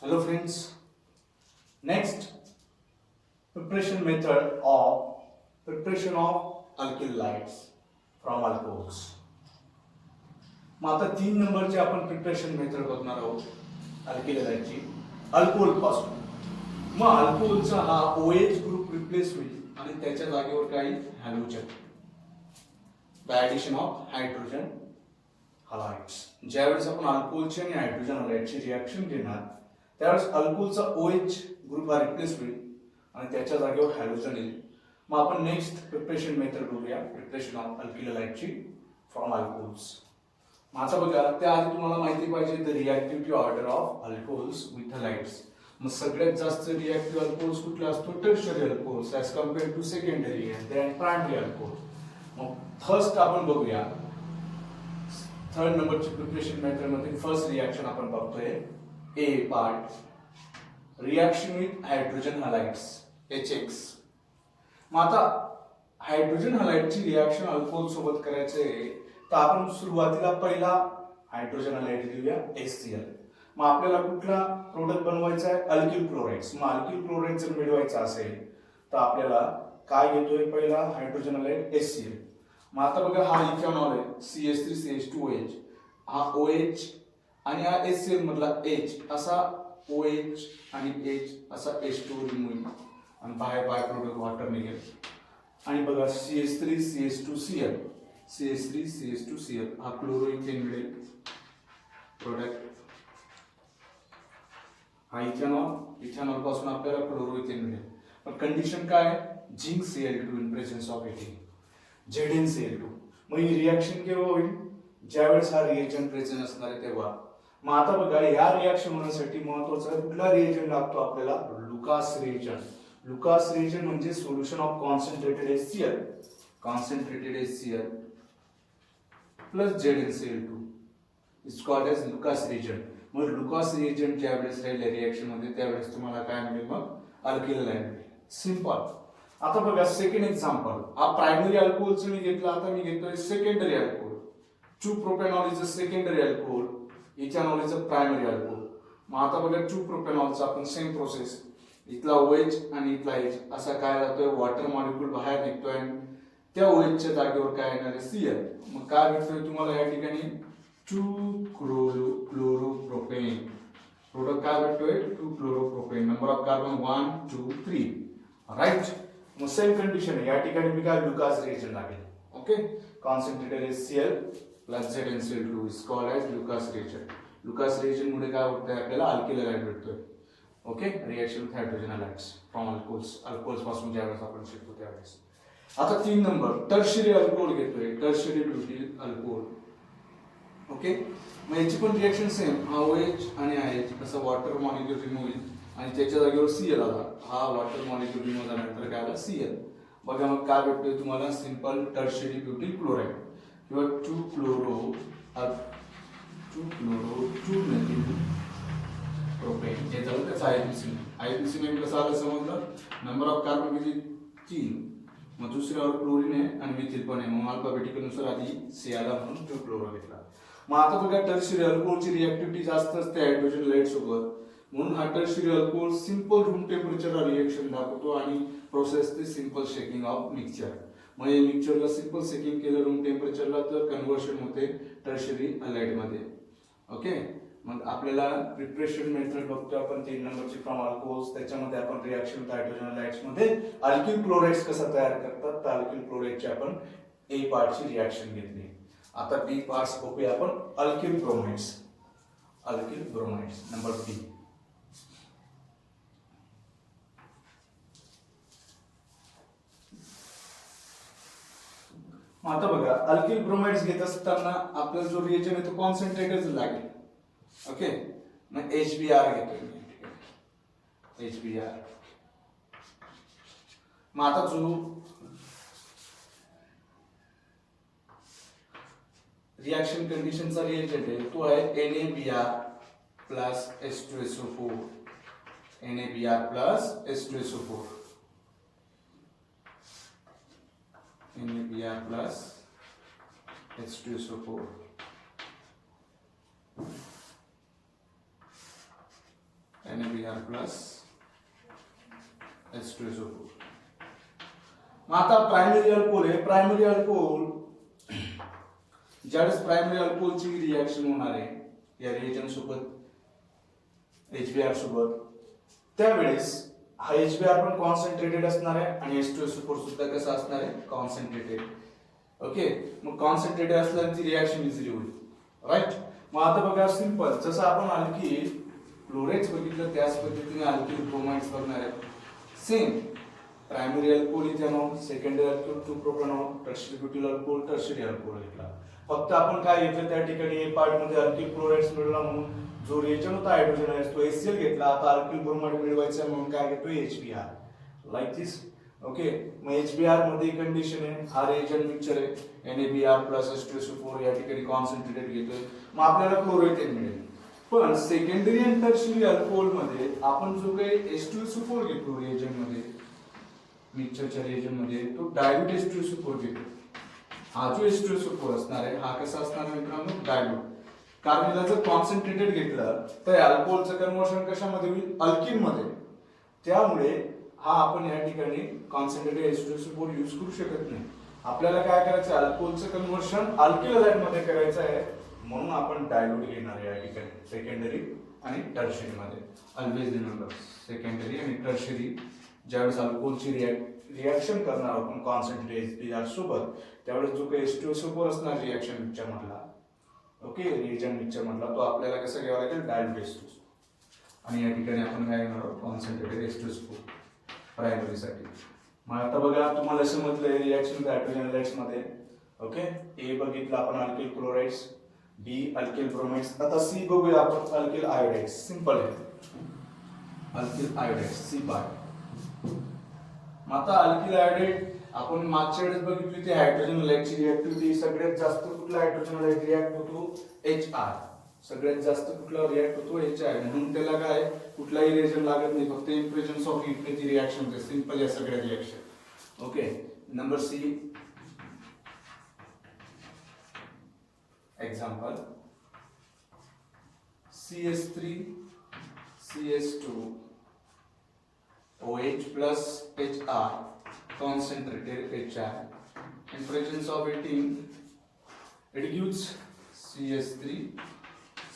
Hello friends. Next preparation method of preparation of alkyl lights from alcohols. मग आता 3 नंबरची आपण प्रिपरेशन मेथड बघणार आहोत अल्किल लाईटची अल्कोहोल पासून. मग अल्कोहोलचा हा OH ग्रुप रिप्लेस होईल आणि त्याच्या जागेवर काही halogen by addition of hydrogen halides. ज्यावेळेस आपण अल्कोहोलची आणि हायड्रोजन हलाइडची रिएक्शन घेणार त्यावेळेस अल्कोहोलचा OH ग्रुप हा रिप्लेस होईल आणि त्याच्या जागेवर हॅलोजन येईल. मग आपण नेक्स्ट प्रिपरेशन मेथड बघूया प्रिपरेशन ऑफ अल्किल लाईटची फ्रॉम अल्कोहोल्स. आता बघा त्याआधी तुम्हाला माहिती पाहिजे the reactivity order of alcohols with halides. मग सगळ्यात जास्त रिएक्टिव्ह अल्कोहोल्स कुठले असतो tertiary alcohols as compared to secondary and then primary alcohol. मग फर्स्ट आपण बघूया थर्ड नंबरची प्रिपरेशन मेथड मध्ये फर्स्ट रिएक्शन आपण बघतोय A part reaction with hydrogen halides HX. मग आता हायड्रोजन हलाइडची रिएक्शन अल्कोहोल सोबत करायचे तर आपण सुरुवातीला पहिला हायड्रोजन हलाइड घेऊया HCl. मग आपल्याला कुठला प्रोडक्ट बनवायचा आहे अल्किल क्लोराइड्स. मग अल्किल क्लोराइड जर मिळवायचा असेल तर आपल्याला काय घेतोय पहिला हायड्रोजन हलाइड HCl. मग आता बघा हा इथेनॉल आहे CH3CH2OH हा OH आणि हा HCl मधला H असा OH आणि H असा H2 रिमूव्ह आणि बाहेर बाय प्रोडक्ट वॉटर निघेल आणि बघा CH3CH2Cl CH3CH2Cl हा क्लोरोइथेन मिळेल प्रोडक्ट. हा इथेनॉल पासून आपल्याला क्लोरोइथेन मिळेल. पण कंडिशन काय zinc Cl2 in presence of ethylene ZnCl2. मग ही रिएक्शन केव्हा होईल ज्यावेळेस हा रिएजंट प्रेझेंट असणार आहे तेव्हा. मग आता बघा या रिएक्शन होण्यासाठी महत्वाचा कुठला रिएजंट लागतो आपल्याला लुकास रिएजंट. लुकास रिएजंट म्हणजे solution of concentrated HCl plus ZnCl2 is called as Lucas reagent. मग लुकास रिएजंट ज्यावेळेस राहील रिएक्शन मध्ये त्यावेळेस तुम्हाला काय मिळेल मग अल्किल लाईन मिळेल. सिंपल. आता बघा सेकंड एक्झाम्पल हा प्रायमरी अल्कोहोलचं मी घेतला आता मी घेतोय secondary alcohol. 2-propanol is a secondary alcohol ethanol is a primary alcohol. मग आता बघा 2-propanolचा आपण सेम प्रोसेस इथला OH आणि इथला H असा काय जातोय वॉटर मॉलिक्यूल बाहेर निघतोय आणि त्या OH च्या जागेवर काय येणार आहे Cl. मग काय भेटतोय तुम्हाला या ठिकाणी 2-chloropropan प्रोडक्ट काय भेटतोय 2-chloropropan. Number of carbon 1 2 3 right. मग सेम कंडिशन आहे या ठिकाणी मी काय लुकास रिएजंट लागेल. Okay concentrated HCl plus ZnCl2 is called as Lucas reagent. Lucas reagent मुळे काय होतंय आपल्याला अल्किल हलाइड भेटतोय. Okay reaction with hydrogen halides from alcohols पासून ज्यावेळेस आपण शिकतो त्यावेळेस. आता 3 नंबर टर्शियरी अल्कोहोल घेतोय टर्शियरी ब्युटिल अल्कोहोल. ओके मग याची पण रिएक्शन सेम हा OH आणि हा H असं वॉटर मॉलिक्यूल रिमूव्ह होईल आणि त्याच्या जागेवर Cl आला. हा वॉटर मॉलिक्यूल रिमूव्ह झाल्यानंतर काय आला Cl. बघा मग काय भेटतोय तुम्हाला सिंपल टर्शियरी ब्युटिल क्लोराइड किंवा 2-chloro-2-methyl प्रोपेन हे जाऊ त्याचा IUPAC नेम कसं आलं समजलं. नंबर ऑफ कार्बन किती 3 मग दुसऱ्यावर क्लोरीन आहे आणि मिथिल पण आहे मग अल्फाबेटिकल नुसार आधी C आला म्हणून 2-chloro घेतला. मग आता बघा टर्शियरी अल्कोहोलची रिएक्टिव्हिटी जास्त असते हायड्रोजन लाईट सोबत म्हणून हा टर्शियरी अल्कोहोल सिंपल रूम टेम्परेचरला रिएक्शन दाखवतो आणि प्रोसेस ते सिंपल शेकिंग ऑफ मिक्सचर. मग हे मिक्सचरला सिंपल शेकिंग केलं रूम टेम्परेचरला तर कन्व्हर्शन होते टर्शियरी हलाइड मध्ये. ओके मग आपल्याला प्रिपरेशन मेथड बघतो आपण 3 नंबरची फ्रॉम अल्कोहोल्स. त्याच्यामध्ये आपण रिएक्शन विथ हायड्रोजन हलाइड्स मध्ये अल्किल क्लोराइड्स कसा तयार करतात तर अल्किल क्लोराइडची आपण A पार्टची रिएक्शन घेतली. आता B पार्ट्स बघूया आपण अल्किल ब्रोमाइड्स नंबर B. आता बघा अल्किल ब्रोमाइड्स घेत असताना आपल्याला जो रिएजंट आहे तो कॉन्सन्ट्रेटेड लागेल. ओके मग HBr घेतोय HBr. मग आता जो रिएक्शन कंडिशनचा रिएजंट आहे तो आहे NaBr plus H2SO4 NaBr plus H2SO4 NaBr plus H2SO4 plus H2SO4. मग आता प्रायमरी अल्कोहोल आहे. प्रायमरी अल्कोहोल ज्यावेळेस प्रायमरी अल्कोहोलची रिॲक्शन होणार आहे या रिएजंट सोबत HBr सोबत, त्यावेळेस हा HBr पण कॉन्सन्ट्रेटेड असणार आहे आणि H2SO4 सुद्धा कसा असणार आहे, कॉन्सन्ट्रेटेड. ओके, मग कॉन्सन्ट्रेटेड असल्याने ती रिॲक्शन इझिली होईल. राईट. मग आता बघा सिंपल, जसं आपण अल्किल क्लोराइड्स बघितलं त्याच पद्धतीने अल्किल ब्रोमाइड्स बघणार आहे. Same primary alcohol ethanol, secondary alcohol 2 propanol, tertiary butyl alcohol, tertiary alcohol घेतला. फक्त आपण काय घेतलं त्या ठिकाणी ए पार्ट मध्ये अल्किल क्लोराइड्स मिळवला म्हणून जो रिएजंट होता हायड्रोजनाइज तो HCl घेतला. आता अल्किल ब्रोमाइड मिळवायचा म्हणून काय घेतोय HBr, लाईक दिस. ओके, मग HBr मध्ये कंडिशन आहे, हा रिएजंट मिक्सचर आहे, NaBr प्लस H2SO4 या ठिकाणी कॉन्सन्ट्रेटेड घेतोय, मग आपल्याला क्लोराइड मिळेल. पण सेकंडरी आणि टर्शियरी अल्कोहोल मध्ये आपण जो काही H2SO4 घेतो रिएजंट मध्ये, मिक्सचरच्या रिएजंट मध्ये, तो डायल्यूट H2SO4 घेतो. हा जो H2SO4 असणार आहे हा कसा असणार आहे मित्रांनो, डायल्यूट. कारण याला जर कॉन्सन्ट्रेटेड घेतलं तर अल्कोहोलचं कन्व्हर्शन कशामध्ये होईल, अल्किन मध्ये. त्यामुळे हा आपण या ठिकाणी कॉन्सन्ट्रेटेड H2SO4 यूज करू शकत नाही. आपल्याला काय करायचं आहे, अल्कोहोलचं कन्व्हर्शन अल्किलाइड मध्ये करायचं आहे, म्हणून आपण डायल्यूट घेणार आहे या ठिकाणी सेकंडरी आणि टर्शियरी मध्ये. ऑलवेज रिमेंबर, सेकंडरी आणि टर्शियरी ज्यावेळेस अल्कोहोलची रिॲक्शन करणार आपण कॉन्सन्ट्रेटेड HBr सोबत, त्यावेळेस जो काही H2SO4 असणार रिॲक्शन मिक्सचर मधला, ओके, रिएजंट मिक्सचर मधला, तो आपल्याला कसं घ्यावा लागेल, डायल्यूट H2SO4. आणि या ठिकाणी आपण काय घेणार आहोत, कॉन्सन्ट्रेटेड H2SO4 प्रायमरी साठी. मग आता बघा तुम्हाला समजलंय रिॲक्शन हायड्रोजन हॅलाइड्स मध्ये. ओके, ए बघितलं आपण अल्किल क्लोराइड्स, बी अल्किल ब्रोमाइड्स. आता सी बघूया आपण, अल्किल आयोडाइड्स. सिंपल आहे, अल्किल आयोडाइड्स सी बाय. आता अल्किल आयोडाइड आपण मागच्या वेळेस बघितली ती हायड्रोजन हॅलाइडची रिॲक्टिव्हिटी सगळ्यात जास्त कुठला हायड्रोजन हॅलाइड रिॲक्ट होतो, HR. सगळ्यात जास्त कुठला रिॲक्ट होतो, HI. म्हणून त्याला काय कुठलाही रिएजंट लागत नाही, फक्त इन प्रेझेन्स ऑफ हीट ची रिॲक्शन होते. सिंपल या सगळ्या reaction. Okay, number C example, CH3 CH2 OH plus HR concentrated HI. In presence of heating it gives CH3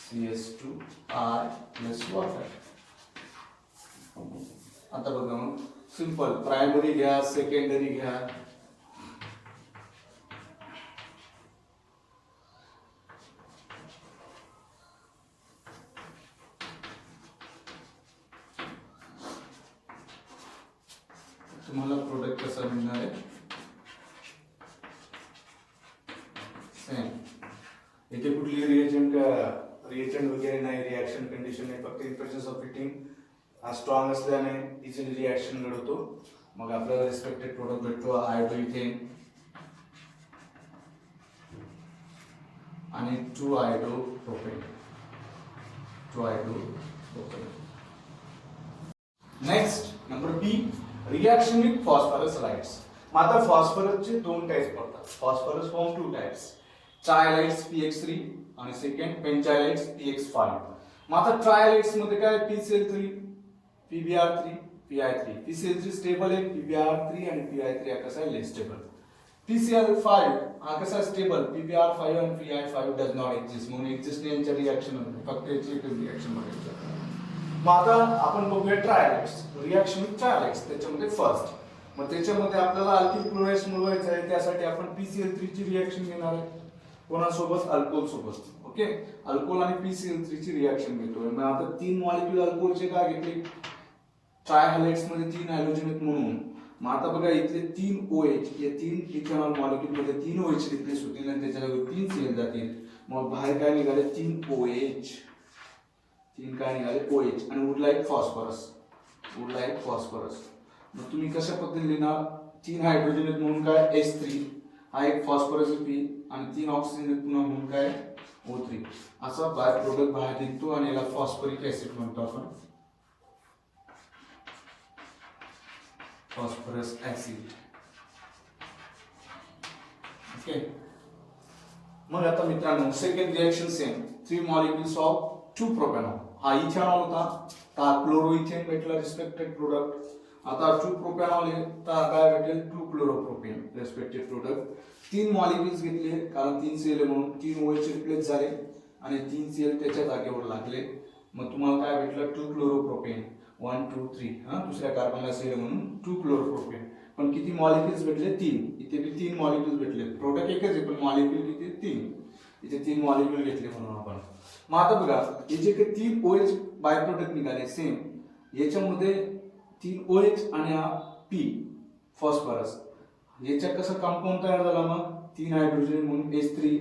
CH2 R plus water. आता बघा मग सिंपल, प्रायमरी घ्या, secondary घ्या. तुम्हाला प्रोडक्ट कसा मिळणार आहे, सेम. इथे कुठली रिएजंट वगैरे नाही, रिॲक्शन कंडिशन नाही, फक्त इन प्रेझेन्स ऑफ हीटिंग हा स्ट्रॉंग असल्याने इझिली रिॲक्शन घडवतो. मग आपल्याला रिस्पेक्टेड प्रोडक्ट भेटतो, आयोडोइथेन आणि 2-iodo-propane. Next number B, reaction with phosphorus halides. मग आता फॉस्फरसचे दोन टाइप्स पडतात. फॉस्फरस फॉर्म 2 टाइप्स, ट्रायलाइड्स PX3 आणि सेकंड पेंटायलाइड्स PX5. मग आता ट्रायलाइड्स मध्ये काय, PCl3 PbR3 PI3. PCl3 stable आहे, PbR3 आणि PI3 हा कसा आहे, लेस स्टेबल. PCl5 हा कसा स्टेबल, PbR5 आणि PI5 डज नॉट एक्झिस्ट. म्हणून एक्झिस्ट नाही यांच्या रिॲक्शन मध्ये, फक्त याची एक रिॲक्शन बघायची. मग आता आपण बघूया ट्रायलाइड्स, रिॲक्शन विथ ट्रायलाइड्स. त्याच्यामध्ये फर्स्ट, मग त्याच्यामध्ये आपल्याला अल्किल क्लोराइड्स मिळवायचं आहे, त्यासाठी आपण PCl3 ची रिॲक्शन घेणार आहे. कोणासोबत, अल्कोहोल सोबत. ओके, अल्कोहोल आणि PCl3 ची रिॲक्शन घेतोय. मग आता 3 मॉलिक्यूल अल्कोहोलचे काय घेतले, ट्रायहॅलाइड्स मध्ये 3 हॅलोजन आहेत म्हणून. मग आता बघा इथले 3 OH या 3 इथेनॉल मॉलिक्यूल मध्ये 3 OH रिप्लेस होतील आणि त्याच्या जागी 3 CL जातील. मग बाहेर काय निघाले, 3 OH. 3 काय निघाले, OH आणि उरला एक फॉस्फरस. मग तुम्ही कशा पद्धतीने लिहिणार, 3 हायड्रोजन आहेत म्हणून काय H3, हा एक फॉस्फरस P आणि 3 ऑक्सिजन आहेत पुन्हा म्हणून काय O3. असा बाय प्रोडक्ट बाहेर निघतो आणि याला फॉस्फरिक ऍसिड म्हणतो आपण, फॉस्फरस ऍसिड. ओके, मग आता मित्रांनो second reaction same, 3 molecules of 2 propanol. हा इथेनॉल होता, का क्लोरोइथेन भेटला रिस्पेक्टेड प्रोडक्ट. आता 2 प्रोपॅनॉल तर काय भेटेल 2 क्लोरोप्रोपेन रिस्पेक्टेड प्रोडक्ट. 3 मॉलिक्युल्स घेतले कारण 3 सीएल म्हणून 3 OH रिप्लेस झाले आणि 3 सीएल त्याच्या जागेवर लागले. मग तुम्हाला काय भेटलं 2 क्लोरोप्रोपेन 1 2 3 दुसऱ्या कार्बनला सीएल म्हणून 2 क्लोरोप्रोपेन. पण किती मॉलिक्युल्स भेटले 3. इथे बी 3 मॉलिक्युल्स भेटले. प्रोडक्ट एकच आहे पण मॉलिक्युल किती 3. इथे 3 मॉलिक्युल घेतले म्हणून आपण. मग आता बघा हे जे काही 3 OH बाय प्रोडक्ट निघाले सेम याच्यामध्ये 3 OH आणि हा P फॉस्फरस याच्या कसं कंपाऊंड तयार झाला मग 3 हायड्रोजन म्हणून H3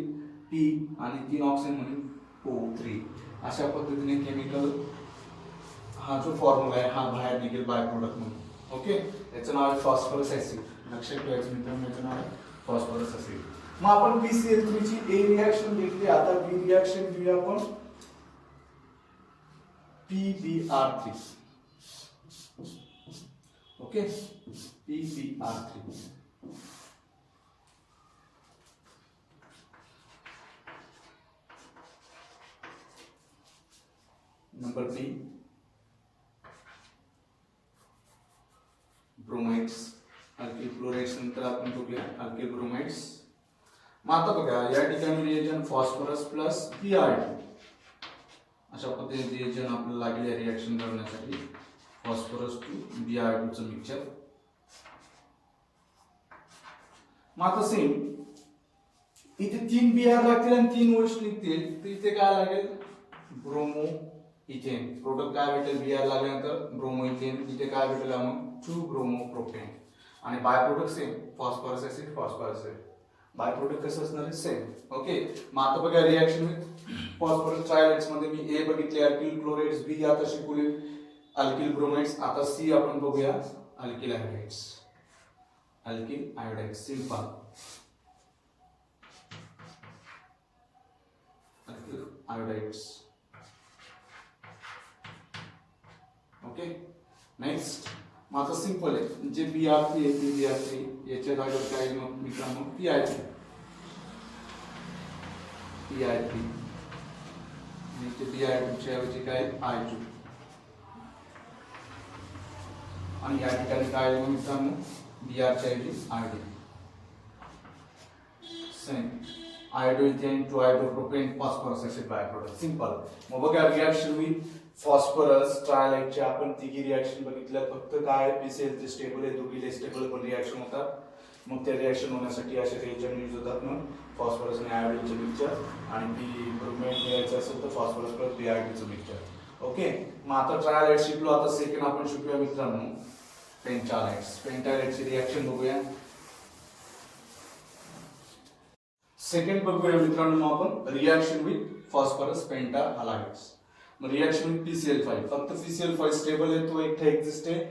P आणि 3 ऑक्सिजन म्हणून O3 अशा पद्धतीने केमिकल हा जो फॉर्म्युला आहे हा बाहेर निघेल बाय प्रोडक्ट म्हणून. ओके याचं नाव आहे फॉस्फरस ऍसिड. लक्षात ठेवायचं मित्रांनो याचं नाव आहे फॉस्फरस ऍसिड. मग आपण PCl3 ची A रिएक्शन घेतली. आता B रिएक्शन घेऊया आपण PbR3. Okay PbR3 number 3 bromides alkyl chlorides नंतर आपण बघूया अल्किल ब्रोमाइड्स. मग आता बघा या ठिकाणी रिएजन फॉस्फरस प्लस Pr2 अशा पद्धतीने रिएजन आपल्याला लागले रिएक्शन करण्यासाठी फॉस्फरस टू Br2 चं मिक्सचर. मग आता सेम इथे 3 Br लागतील आणि 3 OH निघतील तर इथे काय लागेल ब्रोमो इथेन. प्रोडक्ट काय भेटेल Br लागल्यानंतर ब्रोमो इथेन. इथे काय भेटेल मग 2 ब्रोमो प्रोपेन आणि by product same phosphorus acid phosphorus acid. By product कसं असणार आहे सेम. ओके मग आता बघा रिएक्शन विथ फॉस्फरस ट्रायलाइट्स मध्ये मी A बघितले अल्किल क्लोराइड्स, B आता शिकवले अल्किल ब्रोमाइड्स. आता C आपण बघूया alkyl iodides. Alkyl iodides simple alkyl iodides. Okay next मग आता सिंपल आहे जे Br3 आहे Br3 याच्या जागेवर काय मग मित्रांनो Pi3 आणि ते Br2 च्या ऐवजी काय I2 आणि या ठिकाणी काय आहे मित्रांनो Br च्या ऐवजी iodine. Same iodoethane two iodopropane phosphorus acid by product simple. मग बघा रिएक्शन विथ फॉस्फरस ट्रायलाइटचे आपण तिघी रिएक्शन बघितल्या. फक्त काय PCl3 स्टेबल आहे दोघीले स्टेबल पण रिएक्शन होतात. मग त्या रिएक्शन होण्यासाठी असे रिएजंट यूज होतात मग फॉस्फरस आणि आयोडीनचे मिक्सचर आणि बी ब्रोमाइड मिळायचं असेल तर फॉस्फरस प्लस Br2 चं मिक्सचर. ओके मग आता ट्रायलाइट शिकलो. आता सेकंड आपण शिकूया मित्रांनो पेंटालाइट्स. पेंटालाइटची रिएक्शन बघूया. सेकंड बघूया मित्रांनो आपण रिएक्शन विथ फॉस्फरस पेंटालाइट्स. मग रिएक्शन विथ PCl5 फक्त PCl5 स्टेबल आहे तो एकटा एक्झिस्ट आहे.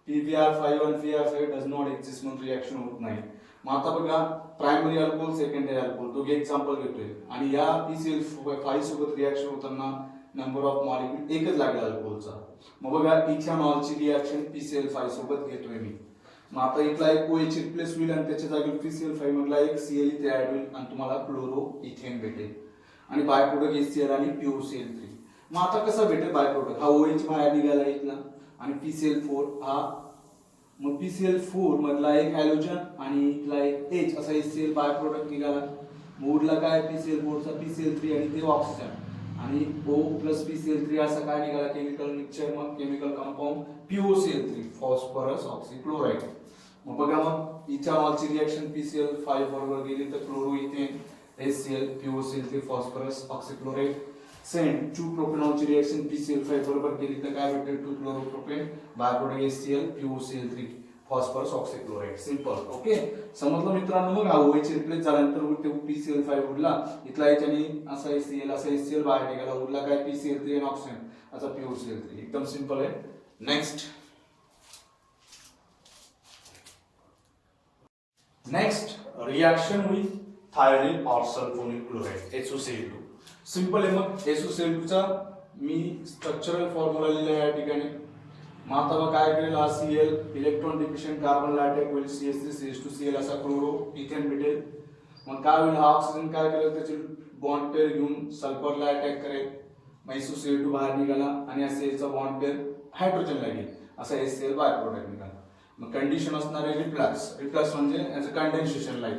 PbR5 आणि Pr5 डज नॉट एक्झिस्ट म्हणून रिएक्शन होत नाही. मग आता बघा प्रायमरी अल्कोहोल सेकंडरी अल्कोहोल दोघे एक्झाम्पल घेतोय आणि या PCl5 सोबत रिएक्शन होताना नंबर ऑफ मॉलिक्यूल एकच लागला अल्कोहोलचा. मग बघा इथेनॉलची रिएक्शन PCl5 सोबत घेतोय मी. मग आता इथला एक OH रिप्लेस होईल आणि त्याच्या जागेवर PCl5 मधला एक Cl इथे ऍड होईल आणि तुम्हाला क्लोरो इथेन भेटेल आणि बाय प्रोडक्ट HCl आणि POCl3. मग आता कसं भेटेल बाय प्रोडक्ट हा OH बाहेर निघाला इथला आणि PCl4 हा मग PCl4 मधला एक हॅलोजन आणि इथला एक H असा HCl बाय प्रोडक्ट निघाला. मग उरला काय PCl4 चा PCl3 आणि ते ऑक्सिजन आणि O प्लस PCl3 असा काय निघाला केमिकल मिक्सचर मग chemical compound POCl3 phosphorus oxychloride. मग बघा मग इथेनॉलची रिएक्शन PCl5 बरोबर गेली तर chloroethane HCl POCl3 phosphorus oxychloride. Same 2 प्रोपेनॉलची रिएक्शन PCl5 बरोबर केली तर काय भेटेल 2 chloropropane by product HCl POCl3 phosphorus oxychloride. Simple. Okay समजलं मित्रांनो. मग हा OH रिप्लेस झाल्यानंतर ते PCl5 उरला इथला याच्याने असा HCl बाहेर निघाला. उरला काय PCl3 आणि ऑक्सिजन असा POCl3. एकदम सिंपल आहे. नेक्स्ट रिएक्शन विथ थायरोनिल और सल्फोनिल क्लोराइड SOCl2. सिंपल आहे. मग SOCl2 चा मी स्ट्रक्चरल फॉर्म्युला लिहिला या ठिकाणी. मग आता बघा काय करेल हा Cl इलेक्ट्रॉन डिफिशियंट कार्बनला अटॅक होईल CH3CH2Cl असा क्लोरो इथेन भेटेल. मग काय होईल हा ऑक्सिजन काय करेल त्याचे बॉन्ड पेअर घेऊन सल्फरला अटॅक करेल. मग SOCl2 बाहेर निघाला आणि या Cl चा बॉन्ड पेअर हायड्रोजनला घेईल असा HCl बाय प्रोडक्ट निघाला. मग कंडिशन असणार आहे रिफ्लक्स. रिफ्लक्स म्हणजे याचं कंडेन्सेशन लाईक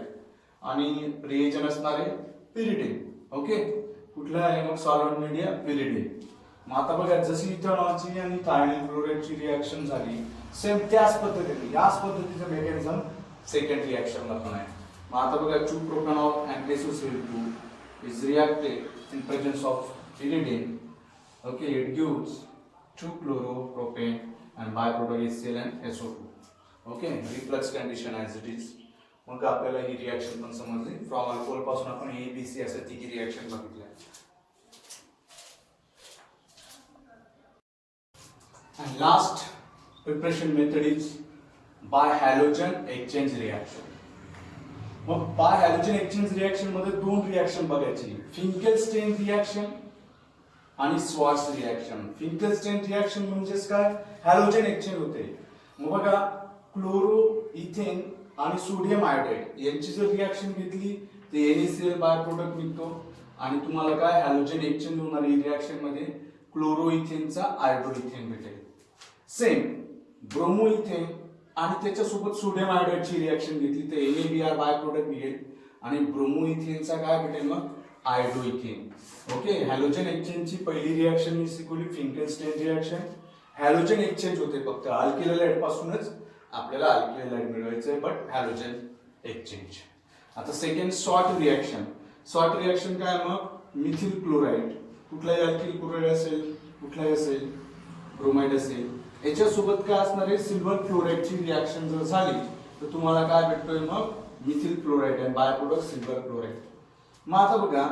आणि रिएजन असणार आहे पिरिडिन. ओके, कुठला आहे मग सॉल्व्हेंट मीडिया पिरिडिन. मग आता बघा जशी इथेनॉलची आणि थायनिल क्लोराईडची रिॲक्शन झाली सेम त्याच पद्धतीने याच पद्धतीचं मेकॅनिझम सेकंड रिॲक्शनला पण आहे. मग आता बघा 2 propanol and SOCl2 is reacted in presence of pyridine. Okay, it gives 2 chloropropane and byproduct HCl and SO2. Okay, reflux condition as it is. मग आपल्याला ही रिॲक्शन पण समजली. फ्रॉम अल्कोहोल पासून आपण ABC असे तिघी रिॲक्शन बघितल्या. And last preparation method is by halogen exchange reaction. मग बाय हॅलोजन एक्सचेंज रिॲक्शन मध्ये 2 रिॲक्शन बघायची, फिंकेलस्टेन रिॲक्शन आणि स्वार्ट्स रिॲक्शन. फिंकेलस्टेन रिॲक्शन म्हणजेच काय, हॅलोजन एक्सचेंज होते. मग बघा क्लोरो इथेन आणि सोडियम आयोडाइड यांची जर रिॲक्शन घेतली तर NaCl बाय प्रोडक्ट निघतो आणि तुम्हाला काय हॅलोजन एक्सचेंज होणारी रिॲक्शन मध्ये क्लोरो इथेनचा आयोडो इथेन भेटेल. सेम ब्रोमो इथेन आणि त्याच्यासोबत सोडियम आयोडाइडची रिॲक्शन घेतली तर NaBr बाय प्रोडक्ट मिळेल आणि ब्रोमो इथेनचा काय भेटेल मग आयोडो इथेन. ओके, हॅलोजन एक्सचेंजची पहिली रिॲक्शन मी शिकवली फिंकेलस्टेन रिॲक्शन. हॅलोजन एक्सचेंज होते फक्त अल्किल हॅलाइड पासूनच आपल्याला अल्किल हॅलाइड मिळवायचं आहे, बट हॅलोजन एक्सचेंज. आता second sort reaction. Sort reaction काय मग मिथिल क्लोराइड, कुठलाही अल्किल क्लोराइड असेल, कुठलाही असेल ब्रोमाइड असेल, याच्यासोबत काय असणार आहे सिल्वर क्लोराइडची रिॲक्शन जर झाली तर तुम्हाला काय भेटतोय मग मिथिल क्लोराइड आणि बाय प्रोडक्ट सिल्वर क्लोराइड. मग आता बघा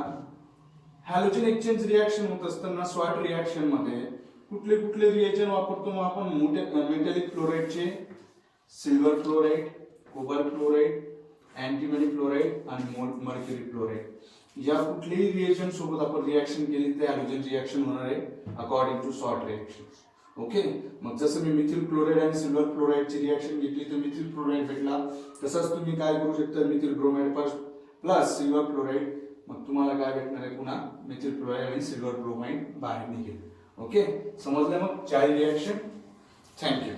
हॅलोजन एक्सचेंज रिॲक्शन होत असताना सॉर्ट रिॲक्शन मध्ये कुठले कुठले रिएजन वापरतो मग आपण मेटॅलिक क्लोराइडचे silver chloride, cobalt chloride, antimony chloride आणि मर्क्युरी क्लोराइड या कुठल्याही रिएजन सोबत आपण रिॲक्शन केली तर हॅलोजन रिॲक्शन होणार आहे according to sort reaction. Okay, मग जसं मी मिथिल क्लोराइड आणि सिल्वर क्लोराइडची रिॲक्शन घेतली तर मिथिल क्लोराइड भेटला, तसंच तुम्ही काय करू शकता methyl bromide plus silver chloride, मग तुम्हाला काय भेटणार आहे पुन्हा मिथिल क्लोराइड आणि सिल्वर ब्रोमाइड बाहेर निघेल. ओके, समजलं मग 4 रिॲक्शन. थँक्यू.